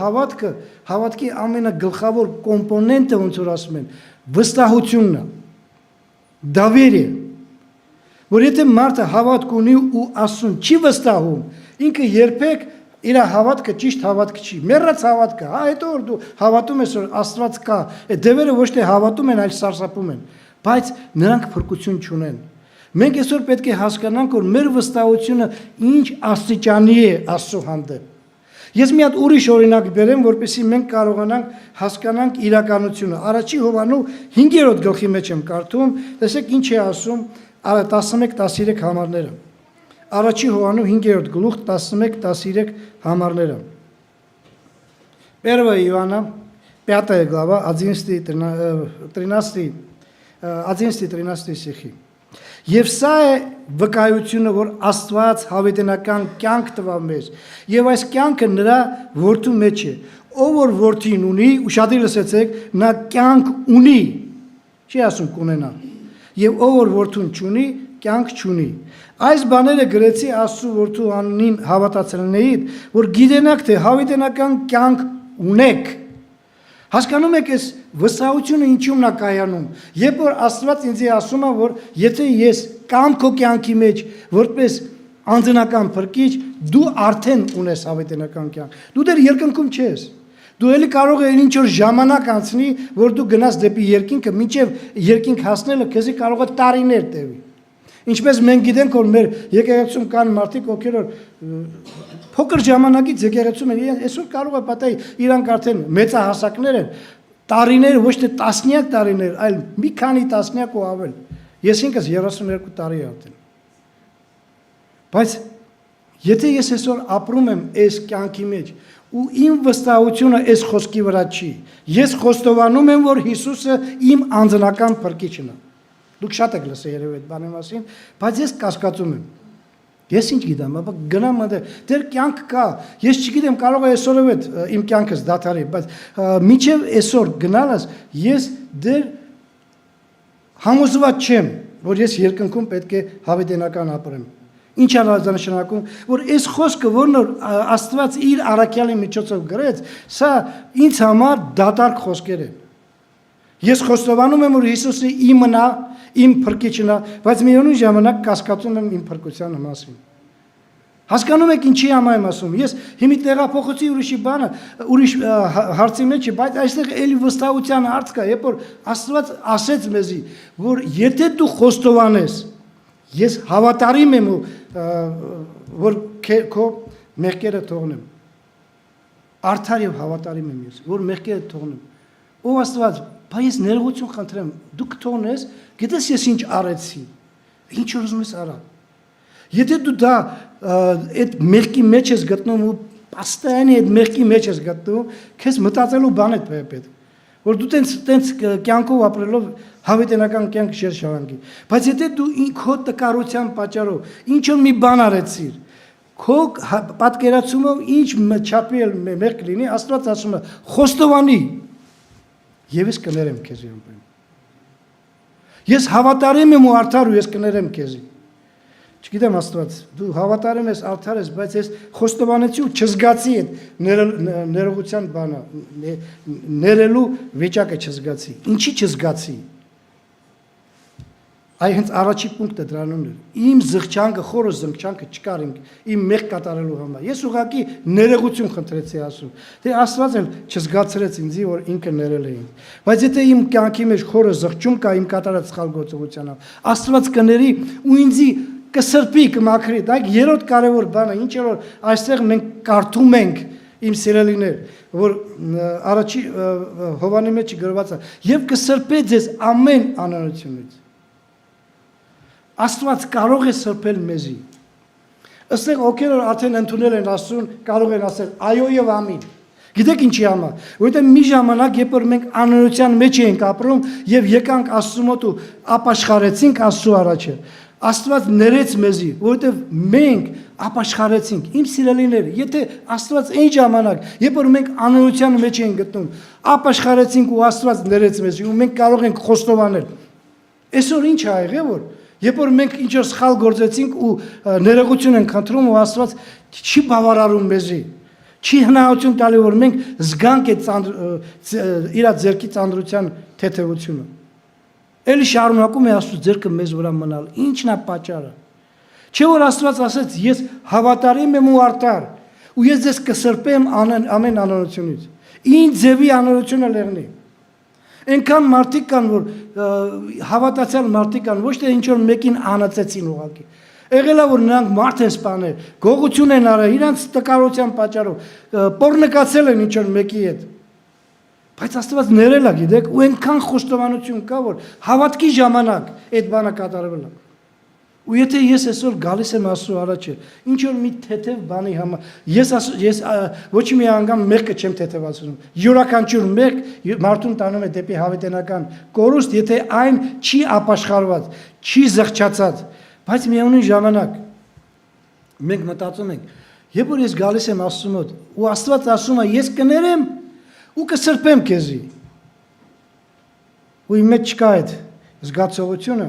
հավատքի ամենագլխավոր կոմպոնենտը, ոնց որ ասում են, վստահությունն է, դավերը։ Որ եթե մարդը հավատք ունի ու Աստծուն չի վստահում, ինքը երբեք իր հավատքը ճիշտ հավատք չի, մեռած հավատք է, հետո որ դու հավատում ես, որ Աստված կա, այդ դևերը ոչ թե հավատում են, այլ սարսափում են, բայց նրանք փրկություն չունեն։ Մենք այսօր պետք է հասկանանք, որ մեր վստահությունը ինչ աստիճանի է Աստծո հանդեպ։ Ես մի հատ ուրիշ օրինակ բերեմ, որպեսզի մենք կարողանանք հասկանանք իրականությունը։ Առաջի Հովհաննու 5-րդ գլխի մեջ եմ կարդում, տեսեք ինչ է ասում 11-13 համարները։ Առաջի Հովհաննու 5-րդ գլուխ 11-13 համարները։ 1 Иоанна, 5 глава, 11-13 стихи։ Եվ սա է վկայությունը, որ Աստված հավիտենական կյանք տվավ մեզ, եւ այս կյանքը նրա որդու մեջ է։ Ով որ որդին ունի, ուշադիր լսեցեք, նա կյանք ունի, չի ասում կունենա։ Եվ ով որ որդուն չունի, կյանք չունի։ Այս բաները գրեցի Աստծո որդու անունին հավատացյալներին, որ գիտենաք, թե հավիտենական կյանք ունեք։ Հասկանում եք այս վստահությունը ինչու՞մն է կայանում։ Երբ որ Աստված ինձ ասում է, որ եթե ես կամ քո կյանքի մեջ որպես անձնական փրկիչ, դու արդեն ունես հավիտենական կյանք։ Դու դեռ երկնքում չես։ Դու ելի կարող է ինչ որ ժամանակ անցնի, որ դու գնաս դեպի երկինքը, մինչև երկինք հասնելը քեզի կարող է տարիներ տևի։ Ինչպես մենք գիտենք, որ մեր եկեղեցում կան մարդիկ, ովքեր որ փոքր ժամանակից եկեղեցում են, այսօր կարող է պատահի իրանք արդեն մեծահասակներ են, տարիներ, ոչ թե տասնյակ տարիներ, այլ մի քանի տասնյակ ու ավել։ Ես ինքս 32 տարի արդեն։ Բայց եթե ես այսօր ապրում եմ այս կյանքի մեջ ու իմ վստահությունը այս խոսքի վրա չի, ես խոստովանում եմ, որ Հիսուսը իմ անձնական փրկիչն է։ Դուք շատ եք լսել երևի այդ բանի մասին, բայց ես կասկածում եմ։ Ես ինչ գիտեմ, ապա գնամ այնտեղ, դեռ կյանք կա։ Ես չգիտեմ, կարող է այսօրով այդ իմ կյանքս դադարի, բայց մինչև այսօր գնալս ես դեռ համոզված չեմ, որ ես երկնքում պետք է հավիտենական ապրեմ։ Ինչ է նշանակում, որ այս խոսքը, որն Աստված իր առաքյալի միջոցով գրեց, սա ինձ համար դատարկ խոսքեր են։ Ես խոստովանում եմ, որ Հիսուսը իմն է, իմ փրկիչն է, բայց միևնույն ժամանակ կասկածում եմ իմ փրկության մասին։ Հասկանում եք ինչի համար եմ ասում։ Ես հիմի տեղափոխեցի ուրիշի բանը, ուրիշ հարցի մեջ, բայց այստեղ էլի վստահության հարց կա, երբ որ Աստված ասեց մեզի, որ եթե դու խոստովանես, ես հավատարիմ եմ, որ քո մեղքերը թողնեմ։ Արդար եւ հավատարիմ եմ ես, որ մեղքերը թողնեմ։ Ով Աստված, բայց ես ներողություն խնդրեմ, դու կթողնես, գիտես ես ինչ արեցի։ Ինչ որ ուզում ես արա։ Եթե դու դա այդ մեղքի մեջ ես գտնում ու պաստայանի այդ մեղքի մեջ ես գտնում, քեզ մտածելու բան է պետք։ Որ դու տենց կյանքով ապրելով հավիտենական կյանք շրջանցի։ Բայց եթե դու քո տկարության պատճառով ինչ որ մի բան արեցիր, քո պատկերացումով ինչ չափի մեղք լինի, Աստված ասում է՝ խոստովանի, եւ ես կներեմ քեզ ամեն։ Ես հավատարիմ եմ ու արդար ու ես կներեմ քեզ։ Չգիտեմ Աստված, դու հավատարիմ ես, արդար ես, բայց ես խոստովանեցի ու չզգացի այդ ներողության բանը, ներելու վիճակը չզգացի։ Ինչի չզգացի։ Այ հենց առաջի պունկտը դրանում էր։ Իմ զղջանքը, խորը զղջանքը չկար իմ մեղ կատարելու համար։ Ես ուղղակի ներողություն խնդրեցի Աստծուն։ Դե Աստված էլ չզգացրեց ինձ, որ ինքը ներել է ինձ։ Բայց եթե իմ կյանքի մեջ խորը զղջում կա իմ կատարած սխալ գործողությանով, Աստված կների ու ինձ կսրբի, կմաքրի։ Դա երրորդ կարևոր բանը, ինչ որ այստեղ մենք կարդում ենք իմ սիրելիներ, որ առաջի Հովանի մեջ գրված է, եւ կսրբե ձեզ ամեն անարությունից։ Աստված կարող է սրբել մեզի։ Ըստեղ ովքեր արդեն ընդունել են Աստծուն, կարող են ասել այո եւ ամին։ Գիտեք ինչի համար, որովհետեւ մի ժամանակ, երբ որ մենք անարության մեջ էինք ապրում եւ եկանք Աստծու մոտ ու ապաշխարեցինք Աստծու առաջ, Աստված ներեց մեզի, որովհետեւ մենք ապաշխարեցինք։ Իմ սիրելիները, եթե Աստված այն ժամանակ, երբ որ մենք անարության մեջ էինք գտնում, ապաշխարեցինք ու Աստված ներեց մեզի ու մենք կարող ենք խոստովանել։ Այսօր ինչ ա եղել, որ երբ որ մենք ինչ որ սխալ գործեցինք ու ներողություն ենք խնդրում ու Աստված չի բավարարում մեզի, չի հնարավորություն տալի, որ մենք զգանք այդ իր ձեռքի ծանրության թեթևությունը։ Էլի շարունակում է Աստծո ձեռքը մեզ վրա մնալ։ Ինչն է պատճառը։ Չէ որ Աստված ասեց, ես հավատարիմ եմ ու արդար, ու ես ձեզ կսրբեմ ամեն անօրությունից։ Ինչ ձևի անօրությունը լեղնի։ Այնքան մարդիկ կան, որ հավատացյալ մարդիկ կան, ոչ թե ինչ որ մեկին անացեցին ուղղակի։ Եղել է որ նրանք մարդ են սպանել, գողություն են արել, իրանց տկարության պատճառով, պոռնկացել են ինչ որ մեկի հետ։ Բայց Աստված ներել է, գիտեք, ու այնքան խոստովանություն կա, որ հավատքի ժամանակ այդ բանը կատարվել է։ Ու եթե ես այսօր գալիս եմ Աստծո առաջ, ինչ որ մի թեթև բանի համար, ես ոչ մի անգամ մեղքը չեմ թեթևացնում։ Յուրաքանչյուր մեղք մարդուն տանում է դեպի հավիտենական կորուստ, եթե այն չի ապաշխարված, չի զղջացած, բայց միևնույն ժամանակ մենք մտածում ենք, երբ որ ես գալիս եմ Աստծո մոտ, ու Աստված ասում է, ես կներեմ ու կսրբեմ քեզի։ Ու իմ մեջ չկա այդ զգացողությունը։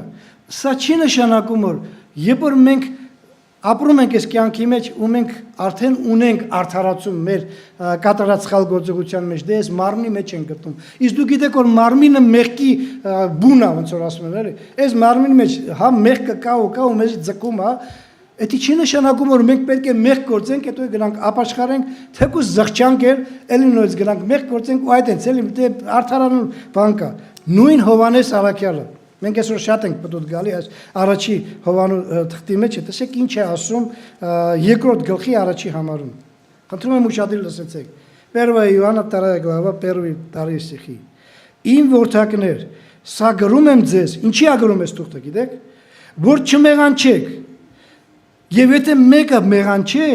Սա չի նշանակում, որ երբ որ մենք ապրում ենք այս կյանքի մեջ ու մենք արդեն ունենք արդարացում մեր կատարած սխալ գործողության մեջ, դե այս մարմնի մեջ ենք գտնում։ Իսկ դու գիտեք, որ մարմինը մեղքի բուն է, ոնց որ ասում են, էլի։ Այս մարմնի մեջ հա մեղքը կա ու մեզ ձգում է, դա չի նշանակում, որ մենք պետք է մեղք գործենք, հետո գնանք ապաշխարենք, թեկուզ զղջանք էլի նույնիսկ գնանք մեղք գործենք ու այդտենց էլի դե արդարանալ բան կա։ Նույն Հովհաննես Առաքյալը մենք այսօր շատ ենք պատուտ գալի այս առաջի Հովանու թղթի մեջ, տեսեք ինչ է ասում երկրորդ գլխի առաջի համարում։ Խնդրում եմ ուշադիր լսեցեք։ Первая Иоанна 2 глава 1 стихи։ Իմ որդակներ, սա գրում եմ ձեզ, ինչի է գրում ես թուղթը, գիտեք, որ չմեղանչեք։ Եվ եթե մեկը մեղանչե,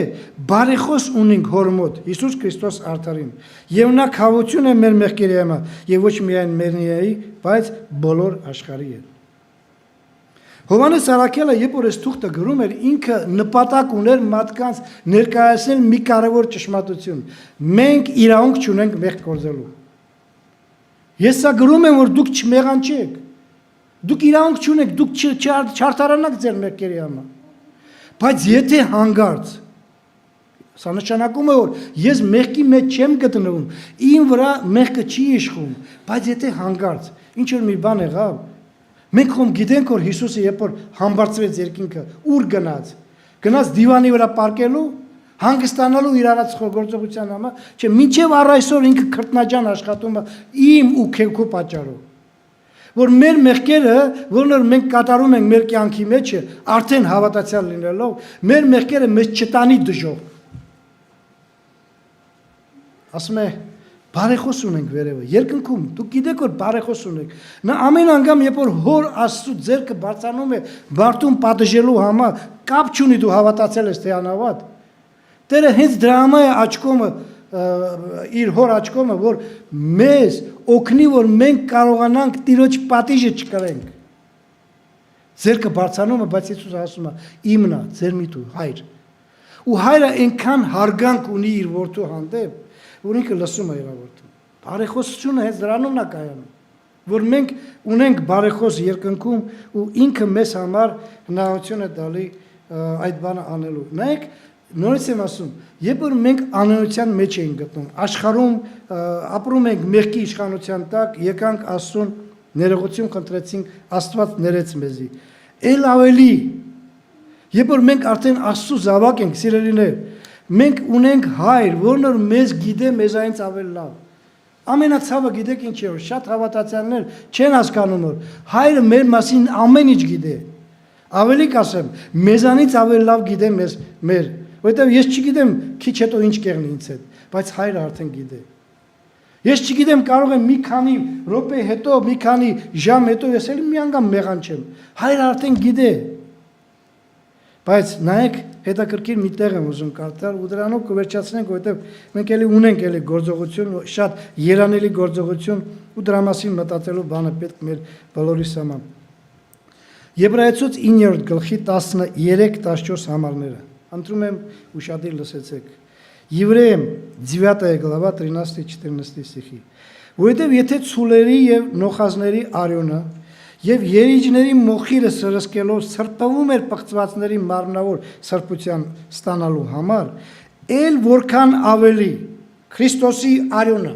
բարեխոս ունենք հոր մոտ, Հիսուս Քրիստոս արդարին։ Եվ նա քավություն է մեր մեղքերի համար, եւ ոչ միայն մերնիայի, բայց բոլոր աշխարհի է։ Հովհաննես Առաքյալը, երբ որ այս թուղթը գրում էր, ինքը նպատակ ուներ մարդկանց ներկայացնել մի կարևոր ճշմարտություն։ Մենք իրավունք չունենք մեղք գործելու։ Ես սա գրում եմ, որ դուք չմեղանչեք։ Դուք իրավունք չունեք, դուք չարդարանաք ձեր մեղքերի համար։ Բայց եթե հանգարց, սա նշանակում է, որ ես մեղքի մեջ չեմ գտնվում, իմ վրա մեղքը չի իշխում, բայց եթե հանգարց, ինչ որ մի բան եղավ, մենք խոմ գիտենք, որ Հիսուսը երբ որ համբարձվեց երկինքը, ուր գնաց դիվանի վրա պարկելու, հանգստանալու իր արած գործողության համար, չէ, մինչև առ այսօր ինքը քրտնաջան աշխատում է իմ ու քո պատճառով։ Որ մեր մեղքերը, որոնք մենք կատարում ենք մեր կյանքի մեջ, արդեն հավատացյալ լինելով, մեր մեղքերը մեզ չտանի դժոխք։ Ասում է, բարեխոս ունենք վերևը, երկնքում, դուք գիտեք, որ բարեխոս ունենք։ Նա ամեն անգամ, երբ որ հոր Աստծո ձեռքը բարձրանում է մարդուն պատժելու համար, կապ չունի դու հավատացել ես թե անհավատ։ Տերը հենց դրա համար է աչքոմը իր հոր աչքոմը, որ մեզ օգնի, որ մենք կարողանանք Տիրոջ պատիժը չկրենք։ Ձերքը բարձրանում է, բայց Հիսուս ասում է, իմն է, ձեր միտու, հայր։ Ու հայրը այնքան հարգանք ունի իր որդու հանդեպ, որ ինքը լսում է իր որդուն։ Բարեխոսությունը հենց դրանումն է կայանում, որ մենք ունենք բարեխոս երկնքում ու ինքը մեզ համար հնարավորություն է տալի այդ բանը անելու։ Նայեք, նորից եմ ասում, երբ որ մենք անօրության մեջ ենք գտնում, աշխարհում ապրում ենք մեղքի իշխանության տակ, եկանք Աստծուն Ներողություն խնդրեցինք, Աստված ներեց մեզի։ Էլ ավելի, երբ որ մենք արդեն Աստծո զավակ ենք, սիրելիներ, մենք ունենք Հայր, որն որ մեզ գիտե մեզանից ավելի լավ։ Ամենացավը գիտեք ինչ է, որ շատ հավատացյալներ չեն հասկանում, որ Հայրը մեր մասին ամեն ինչ գիտե։ Ավելի կասեմ, մեզանից ավելի լավ գիտե մեր, որովհետև ես չգիտեմ քիչ հետո ինչ կեղնի ինձ հետ, բայց Հայրը արդեն գիտե։ Ես չգիտեմ, կարող եմ մի քանի րոպե հետո, մի քանի ժամ հետո ես էլ մի անգամ մեղանչեմ։ Հայրը արդեն գիտե։ Բայց նայեք, հետաքրքիր մի տեղ եմ ուզում կարդալ ու դրանով կվերջացնենք, որովհետև մենք էլի ունենք էլի գործողություն, շատ երանելի գործողություն ու դրա մասին մտածելու բանը պետք մեր բոլորիս համար։ Եբրայեցուց 9-րդ գլխի 13-14 համարները։ Ընտրում եմ ուշադիր լսեցեք։ Евреям 9 глава 13-14 стихи։ Որովհետև եթե ցուլերի եւ նոխազների արյունը եւ երիջների մոխիրը սրսկելով սրբվում էր պղծվածների մարմնավոր սրբության ստանալու համար, ել որքան ավելի Քրիստոսի արյունը,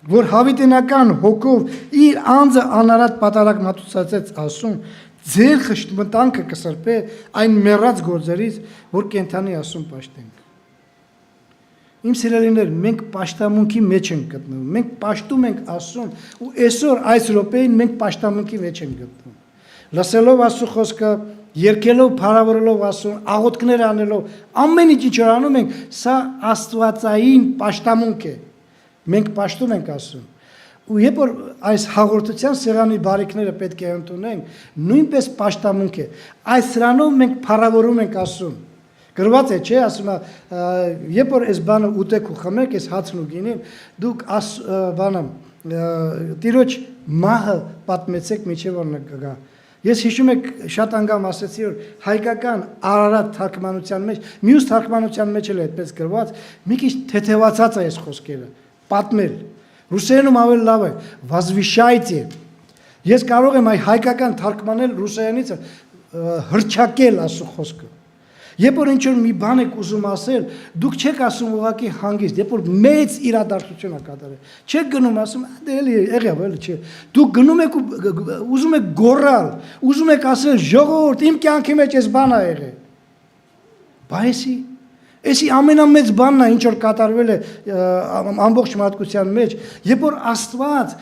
որ հավիտենական հոգով իր անձը անարատ պատարակ մատուցած ասում, ձեր խշտմտանքը կսրբե այն մեռած գործերից, որ կենթանի ասում պաշտենք։ Իմ սիրելիներ, մենք պաշտամունքի մեջ ենք գտնվում, մենք պաշտում ենք Աստծուն ու այսօր այս րոպեին մենք պաշտամունքի մեջ ենք գտնվում։ Լսելով Աստծո խոսքը, երգելով, փառավորելով Աստծուն, աղոթքներ անելով, ամեն ինչ որ անում ենք, սա աստվածային պաշտամունք է։ Մենք պաշտում ենք Աստծուն։ Ու երբ որ այս հաղորդության սեղանի բարիքները պետք է ընդունենք, նույնպես պաշտամունք է։ Այս սրանով մենք փառավորում ենք Աստծուն։ Գրված է, չէ, ասում է, երբ որ այս բանը ուտեք ու խմեք, այս հացն ու գինին, դուք բանը Տիրոջ մահը պատմեցեք միջև որ կգա։ Ես հիշում եք շատ անգամ ասեցի, որ հայկական Արարատ թարգմանության մեջ, մյուս թարգմանության մեջ էլ այդպես գրված, մի քիչ թեթևացած է այս խոսքերը, պատմել։ Ռուսերենում ավելի լավ է, возвещайте։ Ես կարող եմ այ հայկական թարգմանել ռուսերենից հրճակել Աստծո խոսքը։ Երբ որ ինչ-որ մի բան եք ուզում ասել, դուք չեք ասում ուղղակի հանգիստ, երբ որ մեծ իրադարձություն է կատարել, չեք գնում ասում, դե էլի եղավ, էլի չէ։ Դուք գնում եք ու ուզում եք գոռալ, ուզում եք ասել, ժողովուրդ, իմ կյանքի մեջ այս բանը ա եղել։ Բայց էսի ամենամեծ բանն է, ինչ որ կատարվել է ամբողջ մարդկության մեջ, երբ որ Աստված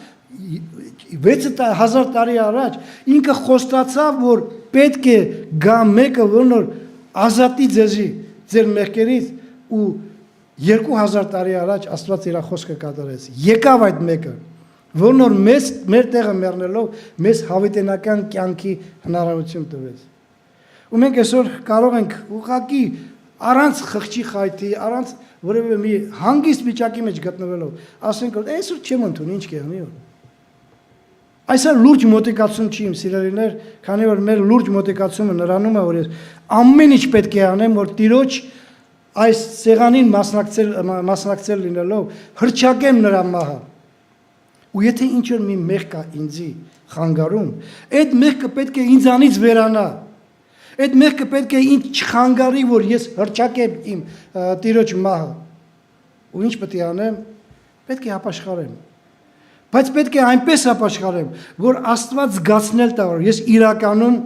6000 տարի առաջ ինքը խոստացավ, որ պետք է գա մեկը, որ ազատի ձեզի ձեր մեղքերից ու 2000 տարի առաջ Աստված իր խոսքը կատարեց։ Եկավ այդ մեկը, որն որ մեր տեղը մեռնելով մեզ հավիտենական կյանքի հնարավորություն տվեց։ Ու մենք այսօր կարող ենք ուղղակի առանց խղճի խայթի, առանց որևէ մի հանգիստ վիճակի մեջ գտնվելով, ասենք որ այսօր չեմ ընդունի, ինչ կեղնի։ Այսա լուրջ մոտիկացում չի իմ սիրելիներ, քանի որ մեր լուրջ մոտիկացումը նրանում է, որ ես ամեն ինչ պետք է անեմ, որ Տիրոջ այս սեղանին մասնակցել լինելով, հրճակեմ նրա մահը։ Ու եթե ինչ-որ մի մեղք կա ինձի խանգարում, այդ մեղքը պետք է ինձանից վերանա։ Այդ մեղքը պետք է ինձ չխանգարի, որ ես հրճակեմ իմ Տիրոջ մահը։ Ու ինչ պետք է անեմ, պետք է ապաշխարեմ։ Բայց պետք է այնպես ապաշխարեմ, որ Աստված զգացնել տա, որ ես իրականում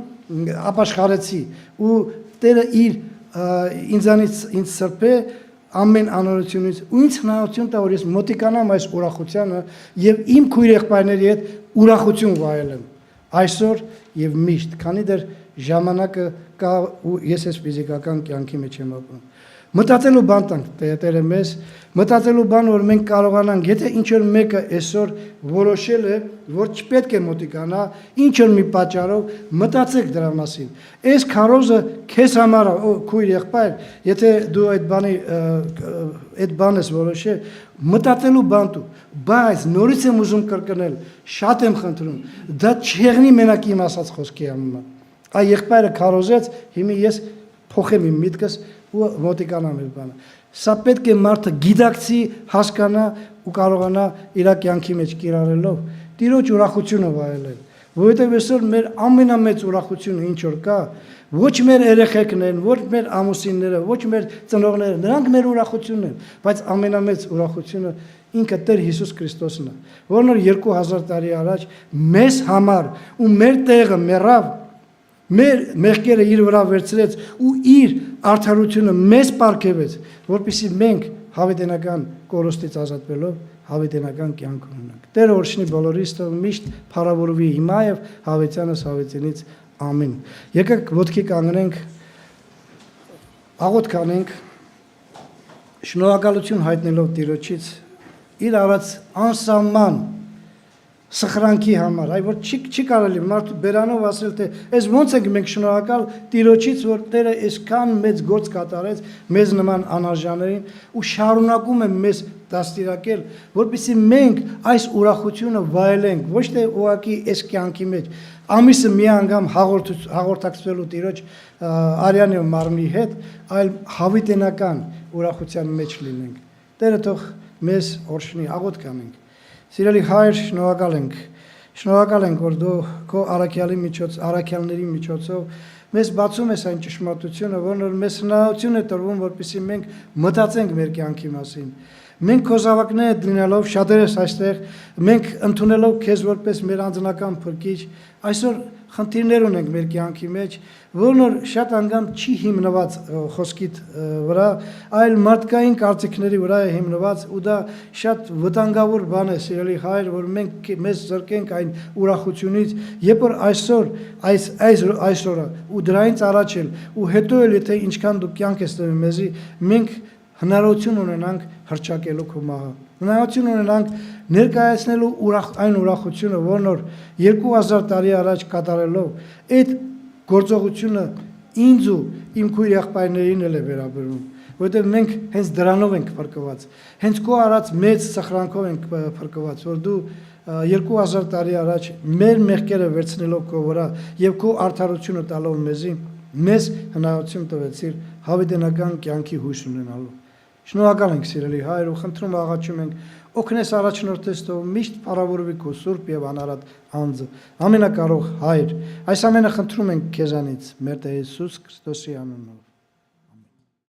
ապաշխարեցի ու Տերը ինձ սրբե ամեն անօրությունից ու ինձ հնարավորություն տա, որ ես մոտիկանամ այս ուրախությանը եւ իմ քույր եղբայրների հետ ուրախություն վայելեմ այսօր եւ միշտ, քանի դեռ ժամանակը կա ու ես այս ֆիզիկական կյանքի մեջ եմ ապրում։ Մտածելու բան տանք Տերը մեզ, մտածելու բան, որ մենք կարողանանք, եթե ինչ-որ մեկը այսօր որոշել է, որ չպետք է մոտիկանա, ինչ-որ մի պատճառով, մտածեք դրա մասին։ Այս քարոզը քեզ համար է, քույր եղբայր, եթե դու այդ բանը որոշել, մտածելու բան դու, բայց նորից եմ ուզում կրկնել, շատ եմ խնդրում, դա չեղնի մենակ իմ ասած խոսքի համար։ Այ եղբայրը քարոզեց, հիմա ես փոխեմ իմ միտքս ու մոտիկանամ այդ բանը։ Սա պետք է մարդը գիտակցի, հասկանա ու կարողանա իր կյանքի մեջ կիրառելով Տիրոջ ուրախությունը վայելել։ Որովհետև այսօր մեր ամենամեծ ուրախությունը ինչ որ կա, Ոչ մեր երեխեքն են, ոչ մեր ամուսինները, ոչ մեր ծնողները, նրանք մեր ուրախությունն են, բայց ամենամեծ ուրախությունը ինքը Տեր Հիսուս Քրիստոսն է, որն որ 2000 տարի առաջ մեզ համար ու մեր տեղը մեռավ, մեր մեղքերը իր վրա վերցրեց ու իր արդարությունը մեզ պարգևեց, որպեսզի մենք հավիտենական կորստից ազատվելով հավիտենական կյանք ունենանք։ Տերը օրհնի բոլորիս, թող միշտ փառավորվի հիմա եւ հավիտյանս հավիտենից ամեն։ Եկեք ոտքի կանգնենք, աղոթք անենք, շնորհակալություն հայտնելով Տիրոջից իր արած անսահման սխրանքի համար, այ որ չի կարելի մարդու բերանով ասել, թե այս ոնց ենք մենք շնորհակալ Տիրոջից, որ Տերը այսքան մեծ գործ կատարեց մեզ նման անարժաններին ու շարունակում է մեզ դաստիարակել, որպեսզի մենք այս ուրախությունը վայելենք, ոչ թե ուղղակի այս կյանքի մեջ, ամիսը մի անգամ հաղորդակցվելու Տիրոջ արյանի ու մարմնի հետ, այլ հավիտենական ուրախության մեջ լինենք։ Տերը թող մեզ օրհնի, աղոթք անենք։ Սիրելի Հայր, շնորհակալ ենք, որ դու քո առաքյալների միջոցով մեզ բացում ես այն ճշմարտությունը, որն որ մեզ հնարավորություն է տրվում, որպեսզի մենք մտածենք մեր կյանքի մասին։ Մենք քո զավակներ լինելով շատերս այստեղ, մենք ընդունելով քեզ որպես մեր անձնական փրկիչ, այսօր խնդիրներ ունենք մեր կյանքի մեջ, որն որ շատ անգամ չի հիմնված խոսքիդ վրա, այլ մարդկային կարծիքների վրա է հիմնված ու դա շատ վտանգավոր բան է, սիրելի Հայր, որ մենք մեզ զրկենք այն ուրախությունից, երբ որ այսօրը ու դրանից առաջ էլ ու հետո էլ եթե ինչքան դու կյանք ես տվել մեզի, մենք հնարավորություն ունենանք հռչակելու քո մահը, հնարավորություն ունենանք ներկայացնելու այն ուրախությունը, որն որ 2000 տարի առաջ կատարելով այդ գործողությունը ինձ ու իմ քույր եղբայրներին էլ է վերաբերում, որովհետև մենք հենց դրանով ենք փրկված, հենց քո արած մեծ սխրանքով ենք փրկված, որ դու 2000 տարի առաջ մեր մեղքերը վերցնելով քո վրա եւ քո արդարությունը տալով մեզի, մեզ հնարավորություն տվեցիր հավիտենական կյանքի հույս ունենալու։ Շնորհակալ ենք, սիրելի Հայր, ու խնդրում աղաչում ենք օգնես առաջնորդես, թող միշտ փառավորվի քո սուրբ եւ անարատ անձը, ամենակարող Հայր, այս ամենը խնդրում ենք քեզանից, մեր Տեր Հիսուս Քրիստոսի անունով։